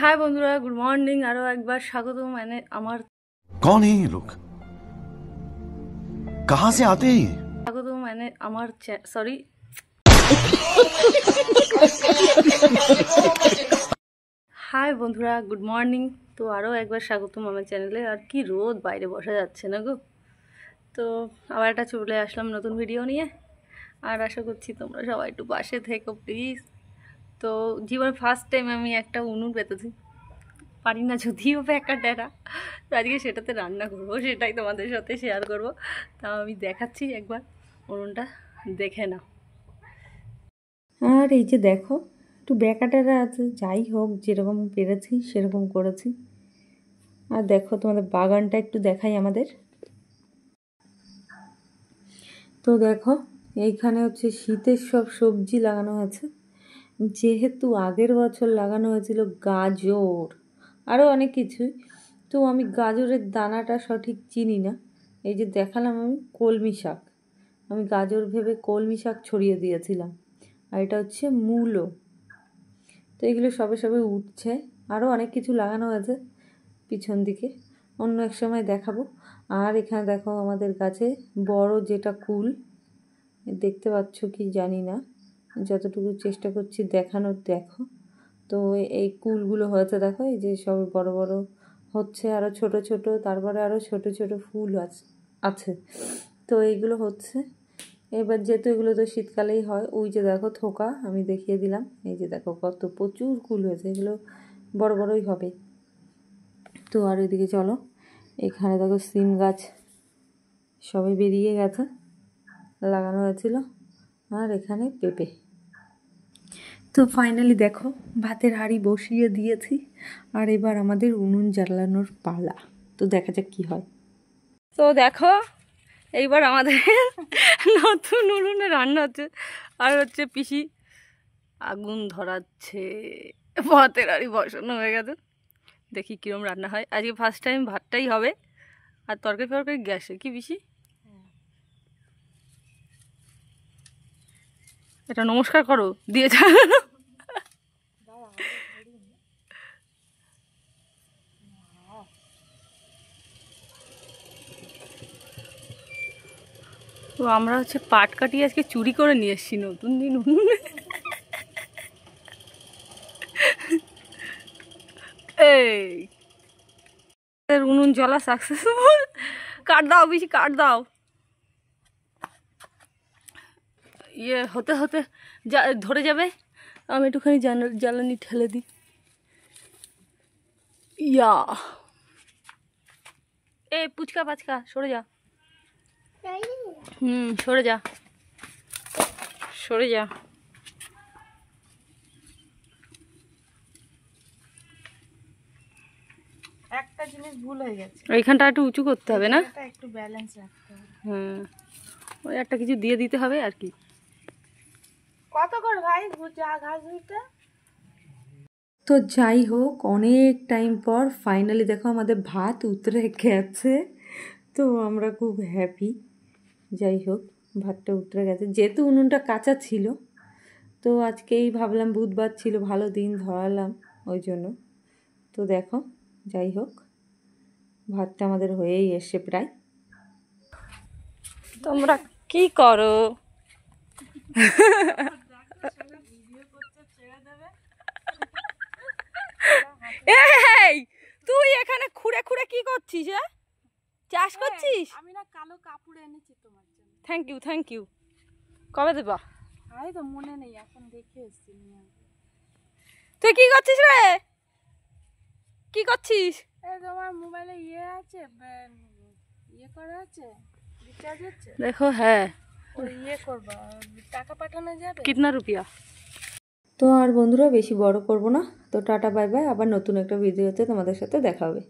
हाय बंधुरा good morning आरो एक बार स्वागत मैंने আমার कौन है ये लोग कहां से आते हैं स्वागत मैंने আমার सॉरी हाय बंधुरा गुड मॉर्निंग तो आरो एक बार स्वागत আমার চ্যানেলে আর কি রোদ বাইরে বসা যাচ্ছে না গো তো আবার একটা চলে আসলাম নতুন ভিডিও নিয়ে আর আশা করছি তোমরা সবাই একটু পাশে থেকো প্লিজ তো জীবন ফার্স্ট টাইম আমি একটা উনুন পেতেছি পারি না যদিও প্যাকাটা তো আজকে সেটাতে রান্না করবো সেটাই তোমাদের সাথে শেয়ার করব তাও আমি দেখাচ্ছি একবার উনুনটা দেখে নাও আর এই যে দেখো একটু ব্যাকাটারা আছে যাই হোক যেরকম পেরেছি সেরকম করেছি আর দেখো তোমাদের বাগানটা একটু দেখাই আমাদের তো দেখো এইখানে হচ্ছে শীতের সব সবজি লাগানো আছে যেহেতু আগের বছর লাগানো হয়েছিল গাজর আরও অনেক কিছুই তো আমি গাজরের দানাটা সঠিক চিনি না এই যে দেখালাম আমি কলমি শাক আমি গাজর ভেবে কলমি শাক ছড়িয়ে দিয়েছিলাম আর এটা হচ্ছে মূলো তো এগুলো সবে সবে উঠছে আরও অনেক কিছু লাগানো আছে পিছন দিকে অন্য এক সময় দেখাবো আর এখানে দেখো আমাদের গাছে বড় যেটা কুল দেখতে পাচ্ছ কি জানি না যতটুকু চেষ্টা করছি দেখানোর দেখো তো এই কুলগুলো হয়েছে দেখো এই যে সব বড় বড় হচ্ছে আরও ছোট ছোট তারপরে আরও ছোট ছোট ফুল আছে তো এইগুলো হচ্ছে এবার যেহেতু এগুলো তো শীতকালেই হয় ওই যে দেখো থোকা আমি দেখিয়ে দিলাম এই যে দেখো কত প্রচুর কুল হয়েছে এগুলো বড় বড়ই হবে তো আর এদিকে চলো এখানে দেখো সিম গাছ সবে বেরিয়ে গেছে লাগানো হয়েছিল আর এখানে পেঁপে তো ফাইনালি দেখো ভাতের হাঁড়ি বসিয়ে দিয়েছি আর এবার আমাদের উনুন জ্বালানোর পালা তো দেখা যাক কি হয় তো দেখো এইবার আমাদের নতুন উনুনে রান্না হচ্ছে আর হচ্ছে পিসি আগুন ধরাচ্ছে ভাতের হাঁড়ি বসানো হয়ে গেছে দেখি কীরকম রান্না হয় আজকে ফার্স্ট টাইম ভাতটাই হবে আর তরকারি ফরকারি গ্যাসে কি পিসি এটা নমস্কার করো দিয়ে যা তো আমরা হচ্ছে পাট কাটিয়ে আজকে চুরি করে নিয়ে এসেছি নতুন দিন উনুনে এই উনুন জ্বলা সাকসেসফুল কাট দাও বেশি কাট দাও ইয়ে হতে হতে ধরে যাবে আমি একটুখানি জ্বালানি ঠেলে দিই ইয়া এ পুচকা পাচকা সরে যা সরে যা সরে যা একটা জিনিস ভুল হয়ে গেছে এইখানটা একটু উঁচু করতে হবে না একটু ব্যালেন্স রাখতে হবে ওই একটা কিছু দিয়ে দিতে হবে আর কি কত করে ভাই ঘাস ধুইতে তো যাই হোক অনেক টাইম পর ফাইনালি দেখো আমাদের ভাত উতরে গেছে তো আমরা খুব হ্যাপি যাই হোক ভাতটা উতরে গেছে যেহেতু উনুনটা কাঁচা ছিল তো আজকেই ভাবলাম বুধবার ছিল ভালো দিন ধরালাম ওই জন্য তো দেখো যাই হোক ভাতটা আমাদের হয়েই এসছে প্রায় তোমরা কি করো এই তুই এখানে খুঁড়ে খুঁড়ে কি করছিস চাষ করছিস আমি না কালো কাপড় এনেছি তোমার জন্য থ্যাংক ইউ কবে দেবা আরে তো মনে নেই এখন দেখে এসেছি তুই কি করছিস রে কি করছিস এই তোমার মোবাইলে আছে করা আছে রিচার্জ আছে দেখো হ্যাঁ ওই করবা টাকা পাঠানো যাবে কিতনা রুপিয়া তো আর বন্ধুরা বেশি বড় করব না তো টাটা বাই বাই আবার নতুন একটা ভিডিওতে তোমাদের সাথে দেখা হবে